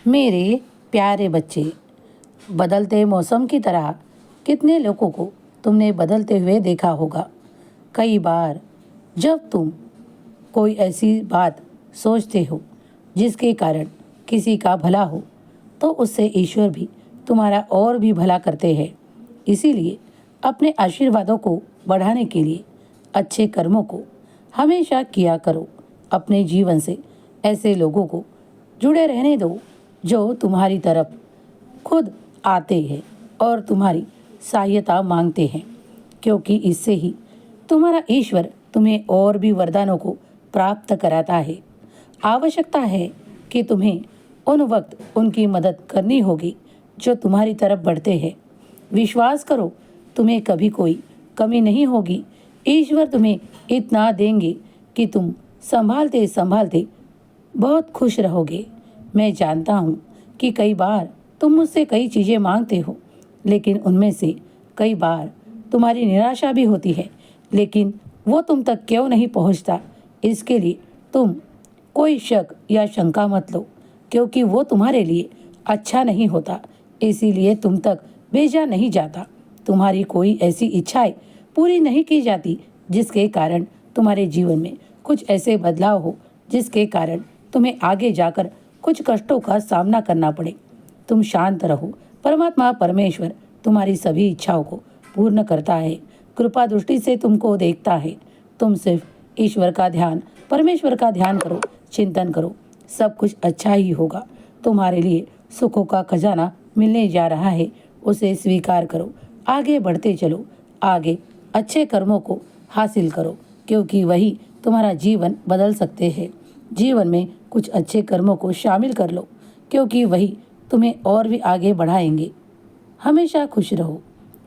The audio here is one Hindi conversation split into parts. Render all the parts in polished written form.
मेरे प्यारे बच्चे, बदलते मौसम की तरह कितने लोगों को तुमने बदलते हुए देखा होगा। कई बार जब तुम कोई ऐसी बात सोचते हो जिसके कारण किसी का भला हो, तो उससे ईश्वर भी तुम्हारा और भी भला करते हैं। इसीलिए अपने आशीर्वादों को बढ़ाने के लिए अच्छे कर्मों को हमेशा किया करो। अपने जीवन से ऐसे लोगों को जुड़े रहने दो जो तुम्हारी तरफ खुद आते हैं और तुम्हारी सहायता मांगते हैं, क्योंकि इससे ही तुम्हारा ईश्वर तुम्हें और भी वरदानों को प्राप्त कराता है। आवश्यकता है कि तुम्हें उन वक्त उनकी मदद करनी होगी जो तुम्हारी तरफ बढ़ते हैं। विश्वास करो, तुम्हें कभी कोई कमी नहीं होगी। ईश्वर तुम्हें इतना देंगे कि तुम संभालते संभालते बहुत खुश रहोगे। मैं जानता हूँ कि कई बार तुम मुझसे कई चीज़ें मांगते हो, लेकिन उनमें से कई बार तुम्हारी निराशा भी होती है, लेकिन वो तुम तक क्यों नहीं पहुँचता, इसके लिए तुम कोई शक या शंका मत लो, क्योंकि वो तुम्हारे लिए अच्छा नहीं होता, इसीलिए तुम तक भेजा नहीं जाता। तुम्हारी कोई ऐसी इच्छाएं पूरी नहीं की जाती जिसके कारण तुम्हारे जीवन में कुछ ऐसे बदलाव हो जिसके कारण तुम्हें आगे जाकर कुछ कष्टों का सामना करना पड़े। तुम शांत रहो, परमात्मा परमेश्वर तुम्हारी सभी इच्छाओं को पूर्ण करता है, कृपा दृष्टि से तुमको देखता है। तुम सिर्फ ईश्वर का ध्यान, परमेश्वर का ध्यान करो, चिंतन करो, सब कुछ अच्छा ही होगा। तुम्हारे लिए सुखों का खजाना मिलने जा रहा है, उसे स्वीकार करो। आगे बढ़ते चलो, आगे अच्छे कर्मों को हासिल करो, क्योंकि वही तुम्हारा जीवन बदल सकते हैं। जीवन में कुछ अच्छे कर्मों को शामिल कर लो, क्योंकि वही तुम्हें और भी आगे बढ़ाएंगे। हमेशा खुश रहो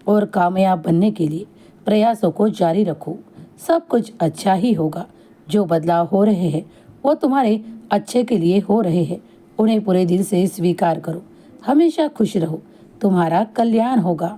और कामयाब बनने के लिए प्रयासों को जारी रखो। सब कुछ अच्छा ही होगा। जो बदलाव हो रहे हैं वो तुम्हारे अच्छे के लिए हो रहे हैं, उन्हें पूरे दिल से स्वीकार करो। हमेशा खुश रहो, तुम्हारा कल्याण होगा।